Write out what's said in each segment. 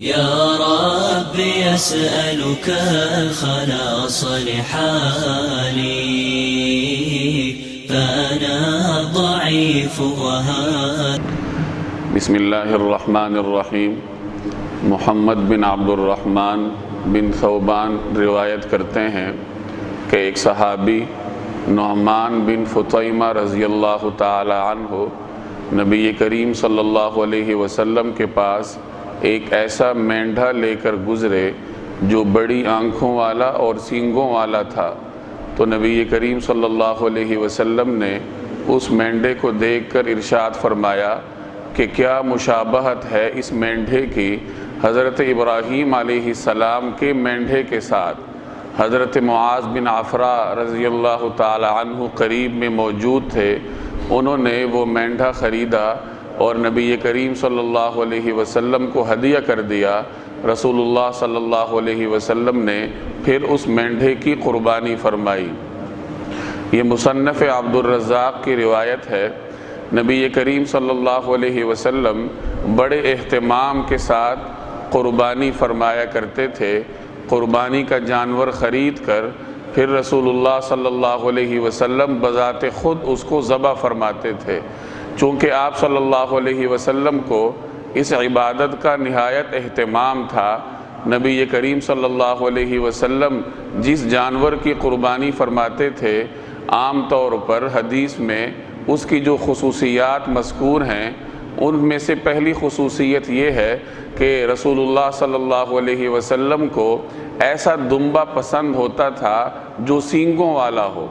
يا رب يسألك الخلاص لحالي فأنا ضعيف وهان. بسم اللہ الرحمن الرحیم. محمد بن عبد الرحمن بن ثوبان روایت کرتے ہیں کہ ایک صحابی نعمان بن فطیمہ رضی اللہ تعالی عنہ نبی کریم صلی اللہ علیہ وسلم کے پاس ایک ایسا مینڈھا لے کر گزرے جو بڑی آنکھوں والا اور سینگوں والا تھا. تو نبی کریم صلی اللہ علیہ وسلم نے اس مینڈھے کو دیکھ کر ارشاد فرمایا کہ کیا مشابہت ہے اس مینڈھے کی حضرت ابراہیم علیہ السلام کے مینڈھے کے ساتھ. حضرت معاذ بن عفراء رضی اللہ تعالی عنہ قریب میں موجود تھے. انہوں نے وہ مینڈھا خریدا اور نبی کریم صلی اللہ علیہ وسلم کو ہدیہ کر دیا. رسول اللہ صلی اللہ علیہ وسلم نے پھر اس مینڈھے کی قربانی فرمائی. یہ مصنف عبد الرزاق کی روایت ہے. نبی کریم صلی اللہ علیہ وسلم بڑے اہتمام کے ساتھ قربانی فرمایا کرتے تھے. قربانی کا جانور خرید کر پھر رسول اللہ صلی اللہ علیہ وسلم بذات خود اس کو ذبح فرماتے تھے. چونکہ آپ صلی اللہ علیہ وسلم کو اس عبادت کا نہایت اہتمام تھا. نبی کریم صلی اللہ علیہ وسلم جس جانور کی قربانی فرماتے تھے عام طور پر حدیث میں اس کی جو خصوصیات مذکور ہیں ان میں سے پہلی خصوصیت یہ ہے کہ رسول اللہ صلی اللہ علیہ وسلم کو ایسا دمبا پسند ہوتا تھا جو سینگوں والا ہو،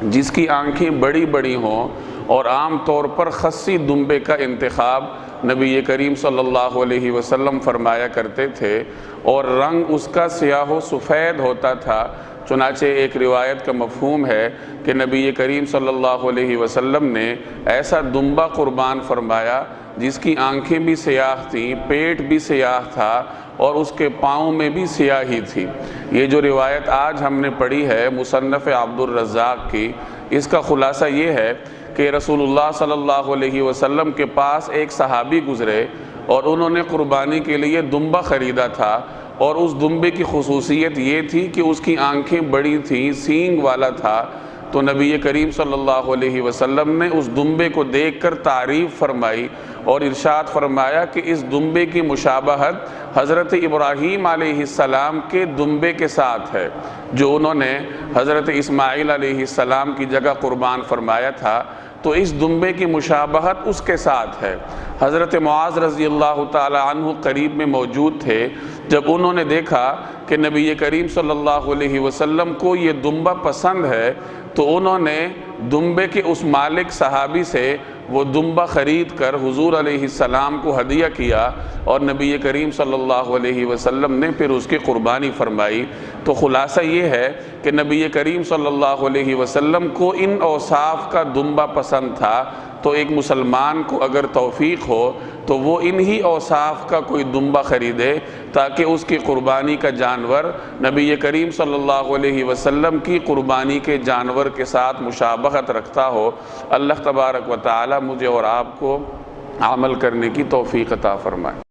جس کی آنکھیں بڑی بڑی ہوں، اور عام طور پر خصی دمبے کا انتخاب نبی کریم صلی اللہ علیہ وسلم فرمایا کرتے تھے، اور رنگ اس کا سیاہ و سفید ہوتا تھا. چنانچہ ایک روایت کا مفہوم ہے کہ نبی کریم صلی اللہ علیہ وسلم نے ایسا دمبا قربان فرمایا جس کی آنکھیں بھی سیاہ تھیں، پیٹ بھی سیاہ تھا، اور اس کے پاؤں میں بھی سیاہی تھی. یہ جو روایت آج ہم نے پڑھی ہے مصنف عبد الرزاق کی، اس کا خلاصہ یہ ہے کہ رسول اللہ صلی اللہ علیہ وسلم کے پاس ایک صحابی گزرے اور انہوں نے قربانی کے لیے دمبا خریدا تھا، اور اس دمبے کی خصوصیت یہ تھی کہ اس کی آنکھیں بڑی تھیں، سینگ والا تھا. تو نبی کریم صلی اللہ علیہ وسلم نے اس دمبے کو دیکھ کر تعریف فرمائی اور ارشاد فرمایا کہ اس دمبے کی مشابہت حضرت ابراہیم علیہ السلام کے دمبے کے ساتھ ہے جو انہوں نے حضرت اسماعیل علیہ السلام کی جگہ قربان فرمایا تھا. تو اس دمبے کی مشابہت اس کے ساتھ ہے. حضرت معاذ رضی اللہ تعالی عنہ قریب میں موجود تھے. جب انہوں نے دیکھا کہ نبی کریم صلی اللہ علیہ وسلم کو یہ دمبا پسند ہے تو انہوں نے دمبے کے اس مالک صحابی سے وہ دمبا خرید کر حضور علیہ السلام کو ہدیہ کیا، اور نبی کریم صلی اللہ علیہ وسلم نے پھر اس کی قربانی فرمائی. تو خلاصہ یہ ہے کہ نبی کریم صلی اللہ علیہ وسلم کو ان اوصاف کا دمبا پسند تھا. تو ایک مسلمان کو اگر توفیق ہو تو وہ انہی اوصاف کا کوئی دمبا خریدے تاکہ اس کی قربانی کا جانور نبی کریم صلی اللہ علیہ وسلم کی قربانی کے جانور کے ساتھ مشابہت رکھتا ہو. اللہ تبارک و تعالی مجھے اور آپ کو عمل کرنے کی توفیق عطا فرمائے.